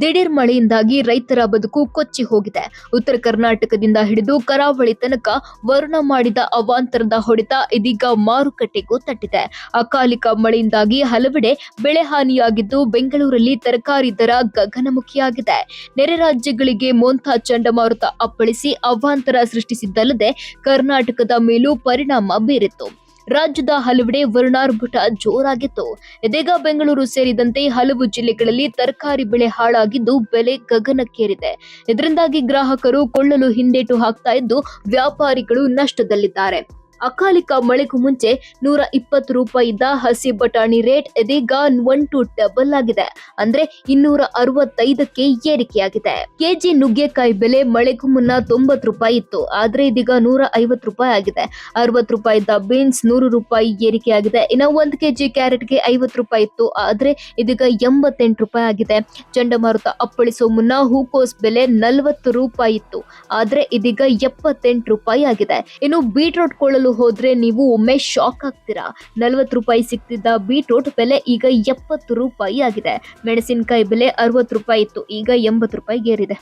ದಿಢೀರ್ ಮಳೆಯಿಂದಾಗಿ ರೈತರ ಬದುಕು ಕೊಚ್ಚಿ ಹೋಗಿದೆ. ಉತ್ತರ ಕರ್ನಾಟಕದಿಂದ ಹಿಡಿದು ಕರಾವಳಿ ತನಕ ವರುಣ ಮಾಡಿದ ಅವಾಂತರದ ಹೊಡೆತ ಇದೀಗ ಮಾರುಕಟ್ಟೆಗೂ ತಟ್ಟಿದೆ. ಅಕಾಲಿಕ ಮಳೆಯಿಂದಾಗಿ ಹಲವೆಡೆ ಬೆಳೆ ಹಾನಿಯಾಗಿದ್ದು, ಬೆಂಗಳೂರಲ್ಲಿ ತರಕಾರಿ ದರ ಗಗನಮುಖಿಯಾಗಿದೆ. ನೆರೆ ರಾಜ್ಯಗಳಿಗೆ ಮೋಂಥಾ ಚಂಡಮಾರುತ ಅಪ್ಪಳಿಸಿ ಅವಾಂತರ ಸೃಷ್ಟಿಸಿದ್ದಲ್ಲದೆ ಕರ್ನಾಟಕದ ಮೇಲೂ ಪರಿಣಾಮ ಬೀರಿತ್ತು. ರಾಜ್ಯದ ಹಲವೆಡೆ ವರುಣಾರ್ಭಟ ಜೋರಾಗಿತ್ತು. ಇದೀಗ ಬೆಂಗಳೂರು ಸೇರಿದಂತೆ ಹಲವು ಜಿಲ್ಲೆಗಳಲ್ಲಿ ತರಕಾರಿ ಬೆಳೆ ಹಾಳಾಗಿದ್ದು ಬೆಲೆ ಗಗನಕ್ಕೇರಿದೆ. ಇದರಿಂದಾಗಿ ಗ್ರಾಹಕರು ಕೊಳ್ಳಲು ಹಿಂದೇಟು ಹಾಕ್ತಾ ಇದ್ದು, ವ್ಯಾಪಾರಿಗಳು ನಷ್ಟದಲ್ಲಿದ್ದಾರೆ. ಅಕಾಲಿಕ ಮಳೆಗೂ ಮುಂಚೆ 120 ರೂಪಾಯಿ ಇದ್ದ ಹಸಿ ಬಟಾಣಿ ರೇಟ್ ಇದೀಗ 1 to ಡಬಲ್ ಆಗಿದೆ. ಅಂದ್ರೆ 265ಕ್ಕೆ ಏರಿಕೆಯಾಗಿದೆ. ಕೆಜಿ ನುಗ್ಗೆಕಾಯಿ ಬೆಲೆ ಮಳೆಗೂ ಮುನ್ನ 90 ರೂಪಾಯಿ ಇತ್ತು, ಆದ್ರೆ ಇದೀಗ 150 ರೂಪಾಯಿ ಆಗಿದೆ. 60 ರೂಪಾಯಿ ಇದ್ದ ಬೀನ್ಸ್ 100 ರೂಪಾಯಿ ಏರಿಕೆಯಾಗಿದೆ. ಇನ್ನು 1 ಕೆಜಿ ಕ್ಯಾರೆಟ್ಗೆ 50 ರೂಪಾಯಿ ಇತ್ತು, ಆದ್ರೆ ಇದೀಗ 88 ರೂಪಾಯಿ ಆಗಿದೆ. ಚಂಡಮಾರುತ ಅಪ್ಪಳಿಸೋ ಮುನ್ನ ಹೂಕೋಸ್ ಬೆಲೆ 40 ರೂಪಾಯಿ ಇತ್ತು, ಆದ್ರೆ ಇದೀಗ 78 ರೂಪಾಯಿ ಆಗಿದೆ. ಇನ್ನು ಬೀಟ್ರೂಟ್ ಕೊಳ್ಳಲು ಹೋದ್ರೆ ನೀವು ಒಮ್ಮೆ ಶಾಕ್ ಆಗ್ತೀರಾ. 40 ರೂಪಾಯಿ ಸಿಗ್ತಿದ್ದ ಬೀಟ್ರೂಟ್ ಬೆಲೆ ಈಗ 70 ರೂಪಾಯಿ ಆಗಿದೆ. ಮೆಣಸಿನಕಾಯಿ ಬೆಲೆ 60 ರೂಪಾಯಿ ಇತ್ತು, ಈಗ 80 ರೂಪಾಯಿಗೇರಿದೆ.